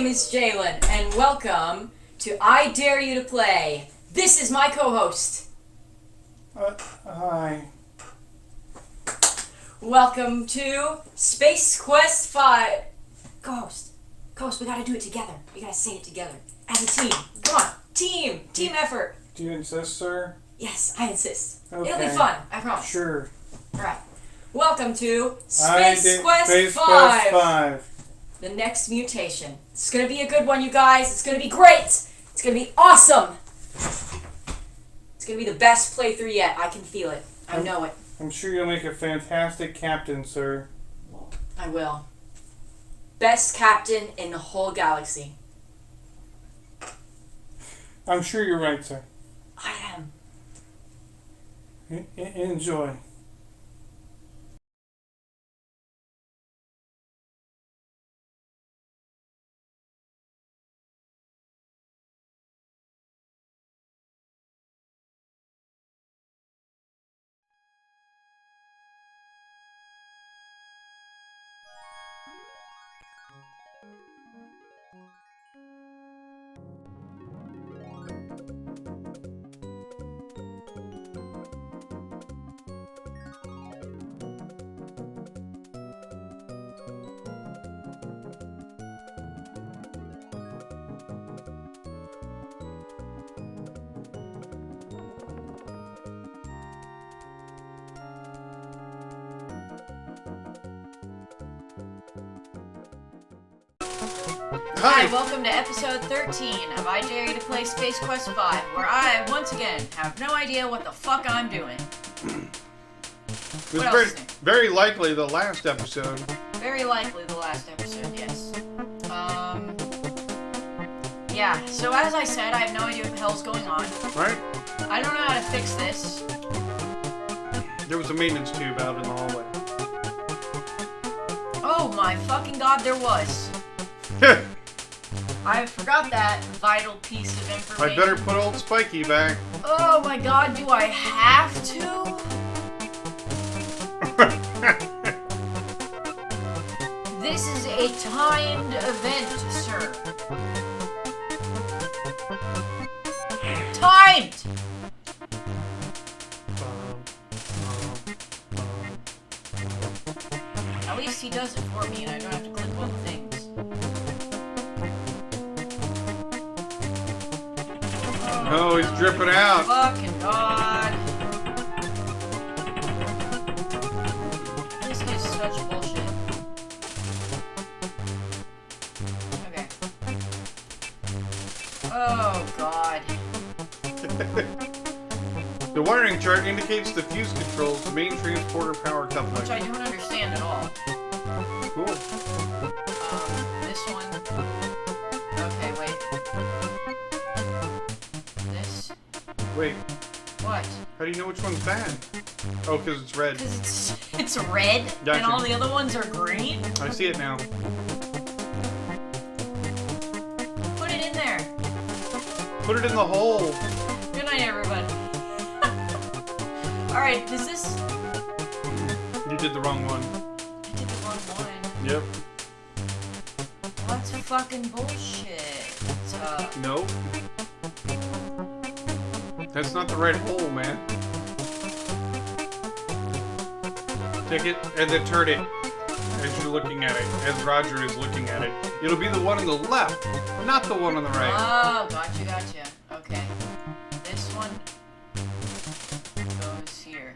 name is Jalen, and welcome to I Dare You to Play. This is my co-host. Hi. Welcome to Space Quest 5. Co-host, we gotta do it together. We gotta say it together. As a team. Come on, team effort. Do you insist, sir? Yes, I insist. Okay. It'll be fun, I promise. Sure. Alright. Welcome to Space Quest Space 5. Quest 5. The next mutation. It's gonna be a good one, you guys. It's gonna be great. It's gonna be awesome. It's gonna be the best playthrough yet. I can feel it. I know it. I'm sure you'll make a fantastic captain, sir. I will. Best captain in the whole galaxy. I'm sure you're right, sir. I am. Enjoy. Hi, welcome to episode 13 of I Dare You to Play Space Quest 5, where I, once again, have no idea what the fuck I'm doing. It was very likely the last episode. Very likely the last episode, yes. Yeah, so as I said, I have no idea what the hell's going on. Right? I don't know how to fix this. There was a maintenance tube out in the hallway. Oh my fucking god, there was. I forgot that vital piece of information. I better put old Spiky back. Oh my god, do I have to? This is a timed event, sir. Timed! At least he does it for me and I don't have to click all the things. Oh, he's dripping out. Fucking god. This is such bullshit. Okay. Oh god. The wiring chart indicates the fuse controls the main transporter power coupling. Which I don't understand at all. Cool. This one. Okay, wait. This. Wait, What? how do you know which one's bad? Oh, because it's red. Because it's red, Gotcha. and all the other ones are green? I see it now. Put it in there. Put it in the hole. Good night, everybody. Alright, does this... You did the wrong one. I did the wrong one. Yep. What's fucking bullshit? Nope. That's not the right hole, man. Take it and then turn it as you're looking at it, as Roger is looking at it. It'll be the one on the left, not the one on the right. Oh, gotcha. Okay. This one goes here.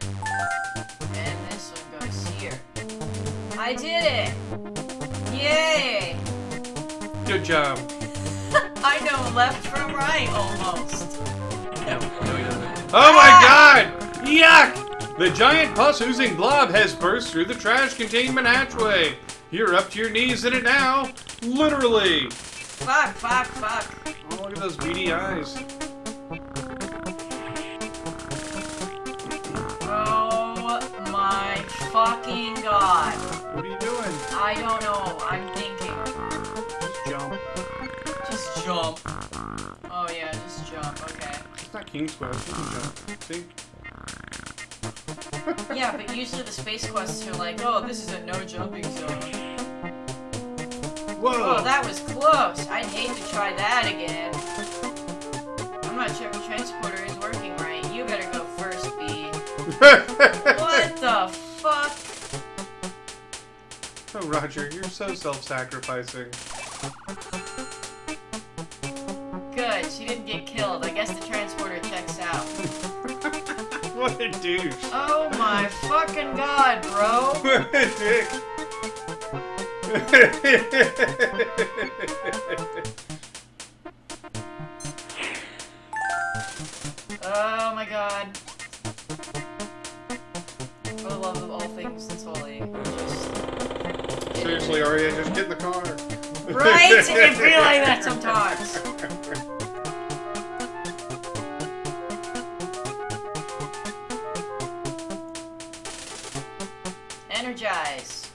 And this one goes here. I did it! Yay! Good job. I know left from right, almost. No, he doesn't. Oh my god! Yuck! The giant pus-oozing blob has burst through the trash containment hatchway. You're up to your knees in it now. Literally. Fuck. Oh, look at those beady eyes. Oh my fucking god. What are you doing? I don't know. I'm thinking. Just jump. Just jump. Oh yeah, just jump. Okay. It's not King's Quest. You can jump. See? Yeah, but usually the space quests are like, oh, this is a no jumping zone. Whoa. Oh, that was close. I'd hate to try that again. I'm not sure if the transporter is working right. You better go first, B. What the fuck? Oh, Roger, you're so self-sacrificing. Good, she didn't get killed. I guess the transporter checks out. What a douche. Oh my fucking god, bro. What a dick. Oh my god. For the love of all things that's holy. Just... Seriously, Arya, just get in the car. Right? It can be like that sometimes. Energize.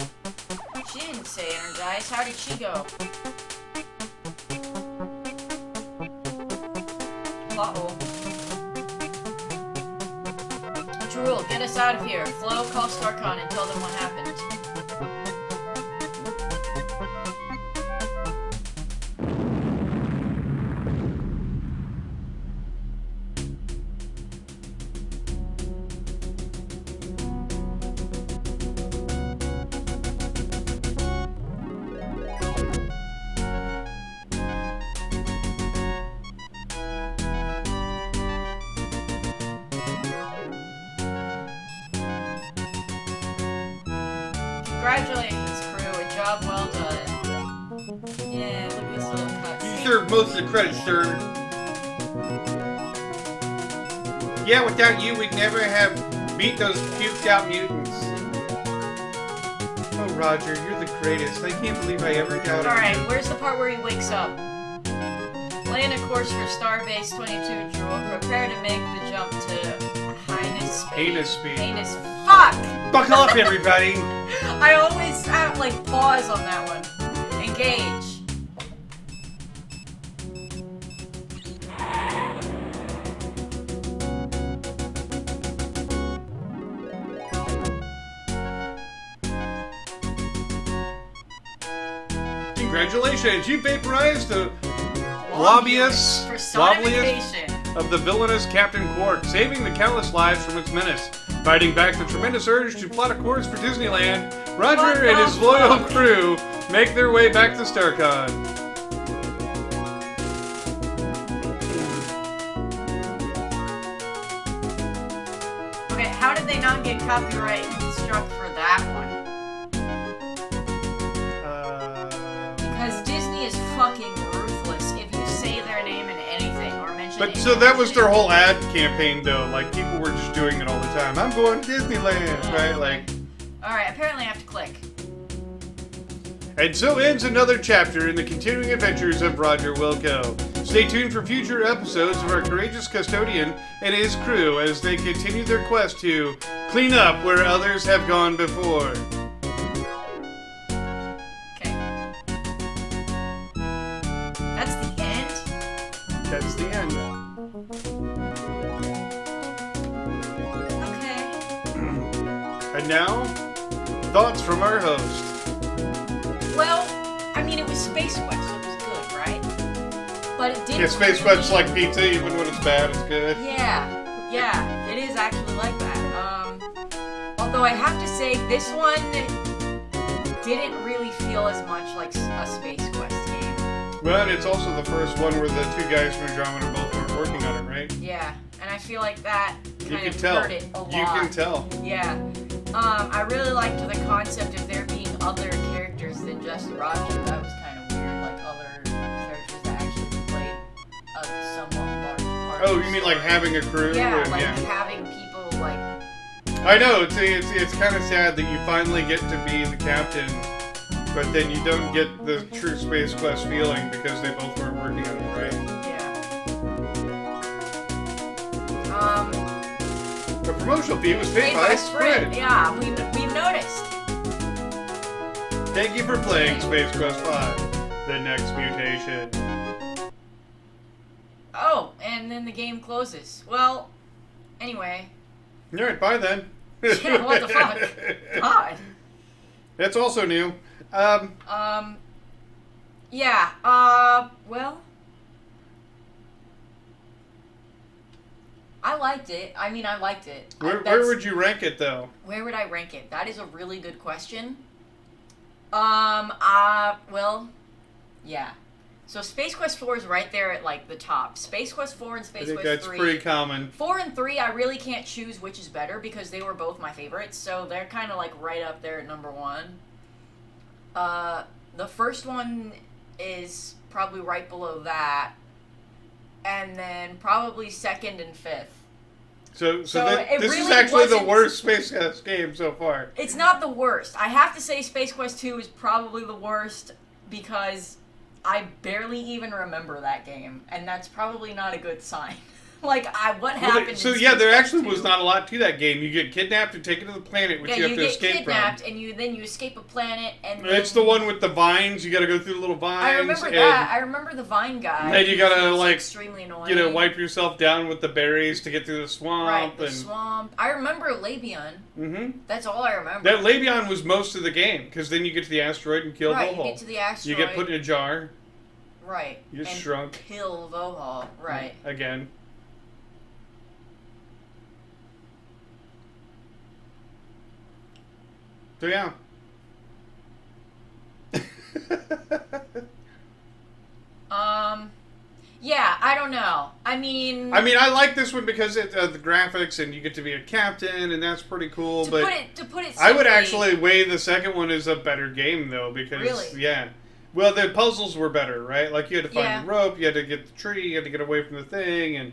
She didn't say energize. How did she go? Uh-oh. Drool, get us out of here. Flo, call Starcon and tell them what happened. Congratulations, crew. A job well done. Yeah, look at this little cut. You deserve most of the credit, sir. Yeah, without you, we'd never have beat those puked out mutants. Oh, Roger, you're the greatest. I can't believe I ever doubted you. Alright, where's the part where he wakes up? Laying a course for Starbase 22, Drool. Prepare to make the jump to Highness Speed. Heinous speed. Heinous. Fuck! Buckle up, everybody. I always have, like, pause on that one. Engage. Congratulations, you vaporized the Lobbyists lobbyists personification. of the villainous Captain Quark, saving the countless lives from its menace. Fighting back the tremendous urge to plot a course for Disneyland, What Roger the and his loyal fuck? crew make their way back to StarCon. Okay, how did they not get copyright struck for that one? Because Disney is fucking ruthless if you say their name in anything or mention But it. so that was their whole ad campaign, though. Like, people were just doing it all the time. I'm going to Disneyland, right? Like. Alright, apparently I have to click. And so ends another chapter in the continuing adventures of Roger Wilco. Stay tuned for future episodes of our courageous custodian and his crew as they continue their quest to clean up where others have gone before. Okay. That's the end? That's the end. Okay. And now, thoughts from our host. Well, I mean, it was Space Quest, so it was good, right? But it didn't. Yeah, Space Quest's like pizza, even when it's bad, it's good. Yeah, it is actually like that. Although I have to say, this one didn't really feel as much like a Space Quest game. But it's also the first one where the two guys from Andromeda both weren't working on it, right? Yeah, and I feel like that You kind can of tell. hurt it a lot. You can tell. Yeah. I really liked the concept of there being other characters than just Roger. That was kind of weird, like other characters that actually played a somewhat large part. Oh, of the you mean like story. having a crew? Yeah, and, like yeah. having people like. I know, it's kind of sad that you finally get to be the captain, but then you don't get the true Space Quest feeling because they both weren't working on it, right? Yeah. The promotional fee was paid by Sprint. Yeah, we've noticed. Thank you for playing Space Quest 5, The Next Mutation. Oh, and then the game closes. Well, anyway. Alright, bye then. Yeah, what the fuck? God. That's also new. Yeah, well, I liked it. I mean, I liked it. Where would you rank it, though? Where would I rank it? That is a really good question. Well, yeah. So Space Quest 4 is right there at, like, the top. Space Quest 4 and I Space think Quest 3. that's pretty common. 4 and 3, I really can't choose which is better because they were both my favorites, so they're kind of, like, right up there at number 1. The first one is probably right below that, and then probably second and fifth. So it this really is actually the wasn't- worst Space Quest game so far. It's not the worst. I have to say Space Quest 2 is probably the worst because I barely even remember that game, and that's probably not a good sign. What happened? So in yeah, Space there Quest actually 2? was not a lot to that game. You get kidnapped and taken to the planet, which Yeah, you have to get escape kidnapped, from. and then you escape a planet, and It's then the one with the vines. You got to go through the little vines. I remember that. I remember the vine guy. And you gotta, He's like, extremely annoying. wipe yourself down with the berries to get through the swamp. Right, the and, swamp. I remember Labion. Mm-hmm. That's all I remember. That Labion was most of the game, because then you get to the asteroid and kill Right, Vohal. you get to the asteroid. You get put in a jar. Right. You get and shrunk. Kill Vohal. Right. Again. So yeah. Yeah, I don't know. I mean, I like this one because the graphics and you get to be a captain and that's pretty cool. to But put it simply, I would actually weigh the second one as a better game though because Really? yeah, well the puzzles were better, right? Like you had to find Yeah. the rope, you had to get the tree, you had to get away from the thing, and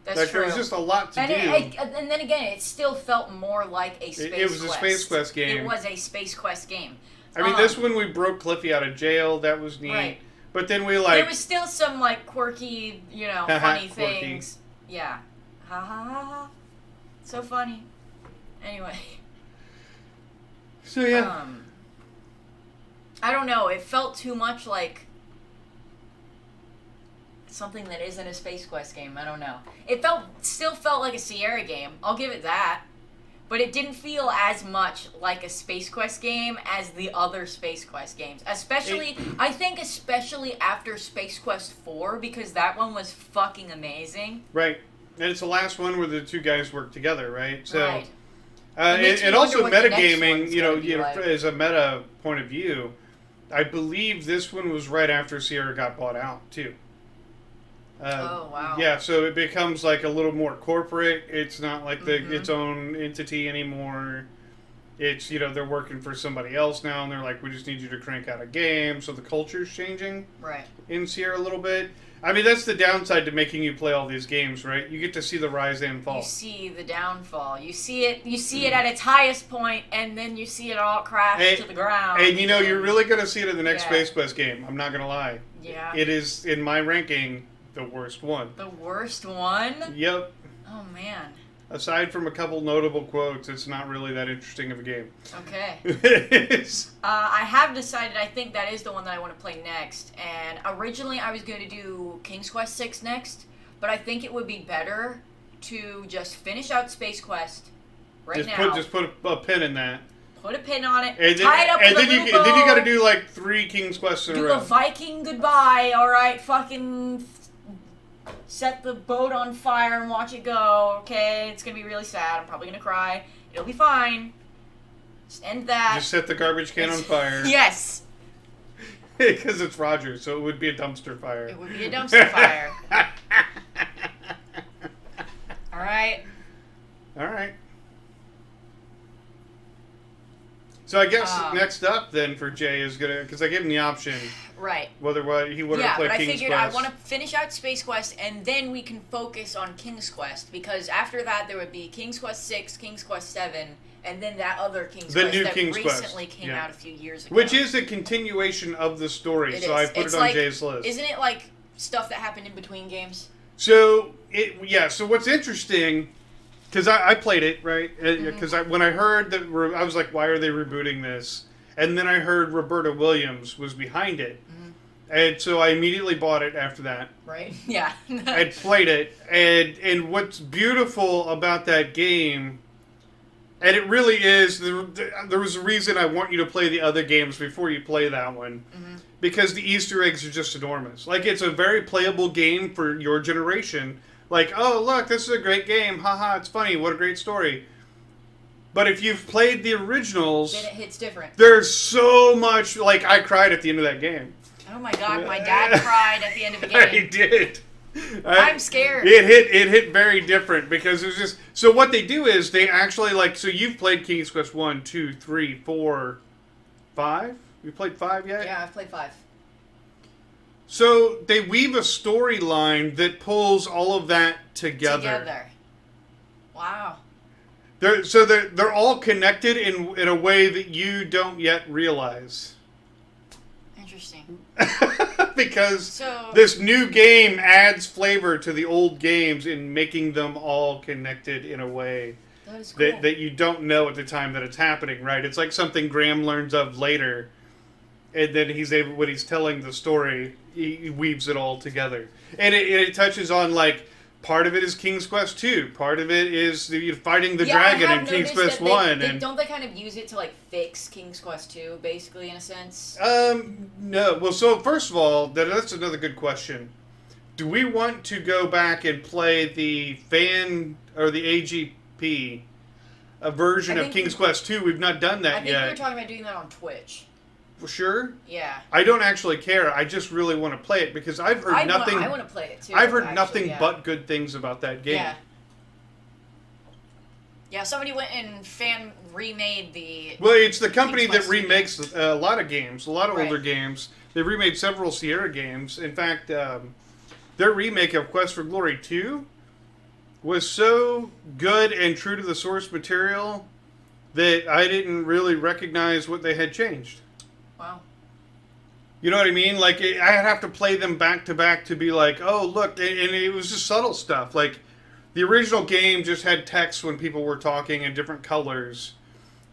That's like true. there was just a lot to and, do. and then again, it still felt more like a Space Quest. It was a Space Quest game. It was a Space Quest game. I mean, this one we broke Cliffy out of jail. That was neat. Right. But then we there was still some like quirky, funny Quirky. things. Yeah. Ha ha ha ha. So funny. Anyway. So yeah. I don't know. It felt too much like something that isn't a Space Quest game. I don't know. It still felt like a Sierra game. I'll give it that. But it didn't feel as much like a Space Quest game as the other Space Quest games. I think especially after Space Quest 4, because that one was fucking amazing. Right. And it's the last one where the two guys work together, right? So, Right. It makes me and also wonder what the next metagaming, one's gonna be like. as a meta point of view, I believe this one was right after Sierra got bought out, too. Oh, wow. Yeah, so it becomes like a little more corporate. It's not like Mm-hmm. its own entity anymore. It's, they're working for somebody else now, and they're like, we just need you to crank out a game. So the culture's changing Right. in Sierra a little bit. I mean, that's the downside to making you play all these games, right? You get to see the rise and fall. You see the downfall. You see it at its highest point, and then you see it all crash to the ground. And you're really going to see it in the next Yeah. Space Quest game. I'm not going to lie. Yeah. It is, in my ranking, the worst one. The worst one? Yep. Oh, man. Aside from a couple notable quotes, it's not really that interesting of a game. Okay. It's- I have decided I think that is the one that I want to play next. And originally I was going to do King's Quest 6 next, but I think it would be better to just finish out Space Quest now. Just put a pin in that. Put a pin on it, And tie it up with a then little you got to bow, do like 3 King's Quests in a do row. a Viking goodbye, alright? Fucking set the boat on fire and watch it go, okay? It's going to be really sad. I'm probably going to cry. It'll be fine. Just end that. Just set the garbage can on fire. Yes. Because it's Roger, so it would be a dumpster fire. It would be a dumpster fire. Alright. Alright. So I guess Um, next up then for Jay is gonna, because I gave him the option Right. whether he would Yeah, have played but I King's figured I Quest. want to finish out Space Quest and then we can focus on King's Quest because after that there would be King's Quest 6, King's Quest 7, and then that other King's The Quest new that King's Quest, recently came yeah. out a few years ago. Which is a continuation of the story, It so is. I put It's it on like- Jay's list. Isn't it like stuff that happened in between games? So what's interesting, because I played it, right? Because when I heard that, I was like, why are they rebooting this? And then I heard Roberta Williams was behind it. And so I immediately bought it after that. Right? Yeah. I played it. And what's beautiful about that game, And it really is. There was a reason I want you to play the other games before you play that one. Mm-hmm. Because the Easter eggs are just enormous. Like, it's a very playable game for your generation. Like, oh, look, this is a great game. Haha, it's funny. What a great story. But if you've played the originals... Then it hits different. There's so much... Like, I cried at the end of that game. Oh my god, my dad cried at the end of the game. He did. I'm scared. It hit very different because it was just... So what they do is they actually, like... So you've played King's Quest 1, 2, 3, 4, 5? You played 5 yet? Yeah, I've played 5. So they weave a storyline that pulls all of that together. Wow. They're all connected in a way that you don't yet realize. Interesting. Because this new game adds flavor to the old games in making them all connected in a way that is cool. that you don't know at the time that it's happening, right? It's like something Graham learns of later, and then when he's telling the story, he weaves it all together. And it touches on, like, part of it is King's Quest 2, part of it is fighting the dragon in King's Quest 1. And don't they kind of use it to, like, fix King's Quest 2, basically, in a sense? No. Well, so, first of all, that's another good question. Do we want to go back and play the or the AGP, a version of King's Quest 2? We've not done that yet. I think we were talking about doing that on Twitch. For sure? Yeah. I don't actually care. I just really want to play it because I've heard nothing... I want to play it, too. I've heard nothing but good things about that game. Yeah. Yeah, somebody went and remade the... Well, it's the company that remakes a lot of games, a lot of older games. They've remade several Sierra games. In fact, their remake of Quest for Glory 2 was so good and true to the source material that I didn't really recognize what they had changed. Wow. You know what I mean? Like, I'd have to play them back to back to be like, oh, look, and it was just subtle stuff. Like, the original game just had text when people were talking in different colors,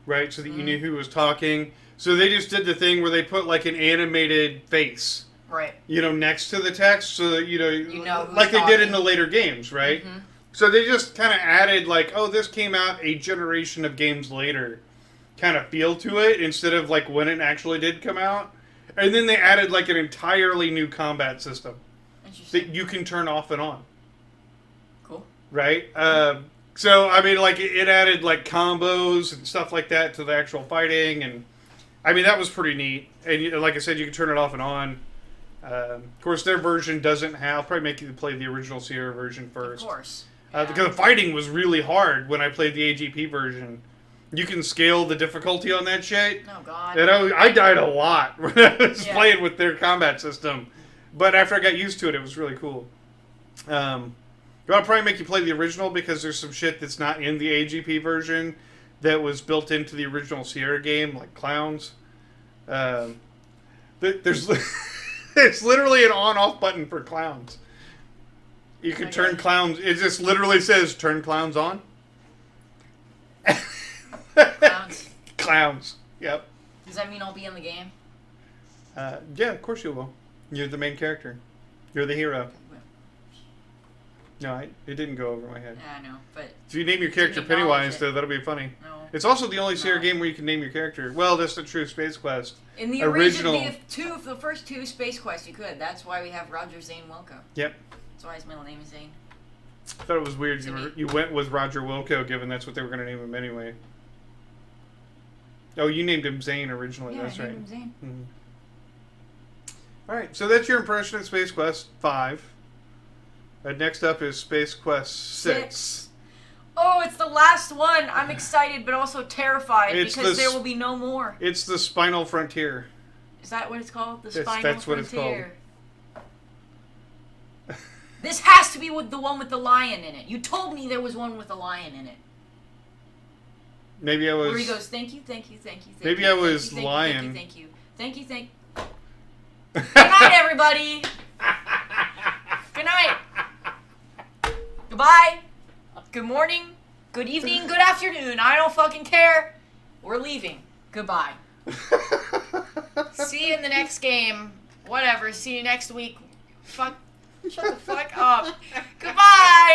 right? So that you knew who was talking. So they just did the thing where they put, like, an animated face, right? Next to the text, so that, like they did in the later games, right? Mm-hmm. So they just kind of added, like, oh, this came out a generation of games later kind of feel to it instead of, like, when it actually did come out. And then they added, like, an entirely new combat system that you can turn off and on. Cool. Right? So, I mean, like, it added, like, combos and stuff like that to the actual fighting. And, I mean, that was pretty neat. And, like I said, you can turn it off and on. Of course, their version doesn't have... I'll probably make you play the original Sierra version first. Of course. Yeah. Because the fighting was really hard when I played the AGP version. You can scale the difficulty on that shit. Oh, God. And I died a lot when I was playing with their combat system. But after I got used to it, it was really cool. I'll probably make you play the original because there's some shit that's not in the AGP version that was built into the original Sierra game, like clowns. There's it's literally an on-off button for clowns. You can turn clowns. It just literally says, turn clowns on. Clowns. Clowns. Yep. Does that mean I'll be in the game? Yeah, of course you will. You're the main character. You're the hero. No, it didn't go over my head. Yeah, I know, but... If you name your character Pennywise, though, that'll be funny. No. It's also the only Sierra game where you can name your character. Well, that's the true Space Quest. In the original... the first two Space Quests, you could. That's why we have Roger Zane Wilco. Yep. That's why his middle name is Zane. I thought it was weird you went with Roger Wilco, given that's what they were going to name him anyway. Oh, you named him Zane originally. Yeah, that's I right. named him Zane. Mm-hmm. All right, so that's your impression of Space Quest 5. Next up is Space Quest 6. Oh, it's the last one. I'm excited, but also terrified because there will be no more. It's the Spinal Frontier. Is that what it's called? The Spinal Frontier. That's what it's called. This has to be with the one with the lion in it. You told me there was one with a lion in it. Maybe I was... Where he goes, thank you, thank you, thank you, thank maybe you. I was lying. Thank you, thank you, thank you. Good night, everybody. Good night. Goodbye. Good morning. Good evening. Good afternoon. I don't fucking care. We're leaving. Goodbye. See you in the next game. Whatever. See you next week. Fuck. Shut the fuck up. Goodbye.